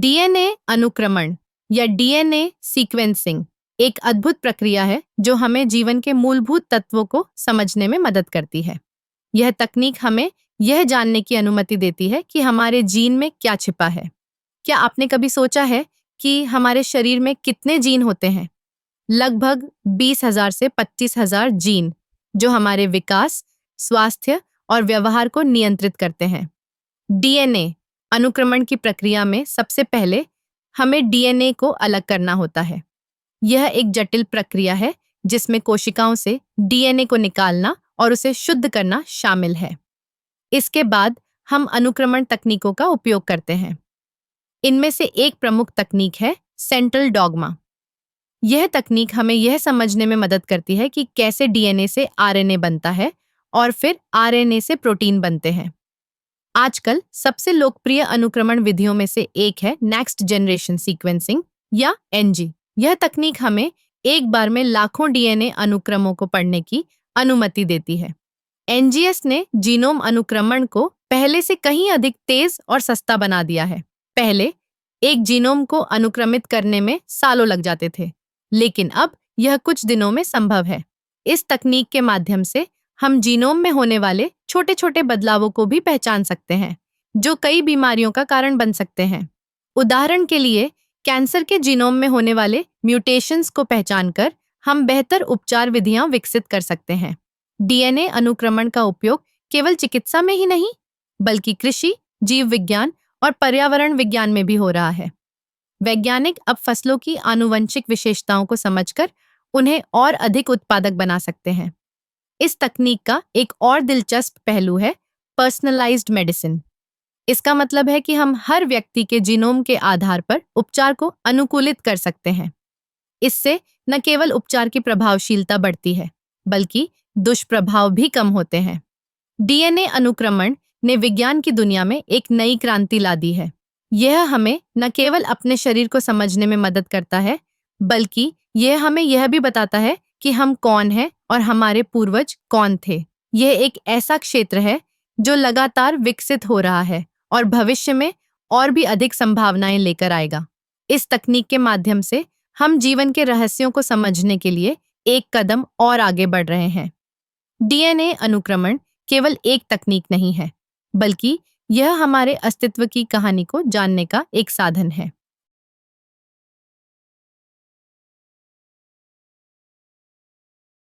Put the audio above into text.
DNA अनुक्रमण या DNA sequencing एक अद्भुत प्रक्रिया है जो हमें जीवन के मूलभूत तत्वों को समझने में मदद करती है। यह तकनीक हमें यह जानने की अनुमति देती है कि हमारे जीन में क्या छिपा है। क्या आपने कभी सोचा है कि हमारे शरीर में कितने जीन होते हैं? लगभग 20,000 से 25,000 जीन, जो हमारे विकास, स्वास्थ्य और व्यवहार को नियंत्रित करते हैं। डीएनए अनुक्रमण की प्रक्रिया में सबसे पहले हमें डीएनए को अलग करना होता है। यह एक जटिल प्रक्रिया है जिसमें कोशिकाओं से डीएनए को निकालना और उसे शुद्ध करना शामिल है। इसके बाद हम अनुक्रमण तकनीकों का उपयोग करते हैं। इनमें से एक प्रमुख तकनीक है सेंट्रल डॉगमा। यह तकनीक हमें यह समझने में मदद करती है कि कैसे डीएनए से आरएनए बनता है और फिर आरएनए से प्रोटीन बनते हैं। आजकल सबसे लोकप्रिय अनुक्रमण विधियों में से एक है नेक्स्ट जनरेशन सीक्वेंसिंग या एनजी। यह तकनीक हमें एक बार में लाखों डीएनए अनुक्रमों को पढ़ने की अनुमति देती है। एनजीएस ने जीनोम अनुक्रमण को पहले से कहीं अधिक तेज और सस्ता बना दिया है। पहले एक जीनोम को अनुक्रमित करने में सालों लग जाते थे, लेकिन अब यह कुछ दिनों में संभव है। इस तकनीक के माध्यम से हम जीनोम में होने वाले छोटे छोटे बदलावों को भी पहचान सकते हैं, जो कई बीमारियों का कारण बन सकते हैं। उदाहरण के लिए, कैंसर के जीनोम में होने वाले म्यूटेशंस को पहचानकर हम बेहतर उपचार विधियां विकसित कर सकते हैं। डीएनए अनुक्रमण का उपयोग केवल चिकित्सा में ही नहीं, बल्कि कृषि, जीव विज्ञान और पर्यावरण विज्ञान में भी हो रहा है। वैज्ञानिक अब फसलों की आनुवंशिक विशेषताओं को समझकर उन्हें और अधिक उत्पादक बना सकते हैं। इस तकनीक का एक और दिलचस्प पहलू है पर्सनलाइज्ड मेडिसिन। इसका मतलब है कि हम हर व्यक्ति के जीनोम के आधार पर उपचार को अनुकूलित कर सकते हैं। इससे न केवल उपचार की प्रभावशीलता बढ़ती है, बल्कि दुष्प्रभाव भी कम होते हैं। डीएनए अनुक्रमण ने विज्ञान की दुनिया में एक नई क्रांति ला दी है। यह हमें न केवल अपने शरीर को समझने में मदद करता है, बल्कि यह हमें यह भी बताता है कि हम कौन हैं और हमारे पूर्वज कौन थे। यह एक ऐसा क्षेत्र है जो लगातार विकसित हो रहा है और भविष्य में और भी अधिक संभावनाएं लेकर आएगा। इस तकनीक के माध्यम से हम जीवन के रहस्यों को समझने के लिए एक कदम और आगे बढ़ रहे हैं। डीएनए अनुक्रमण केवल एक तकनीक नहीं है, बल्कि यह हमारे अस्तित्व की कहानी को जानने का एक साधन है।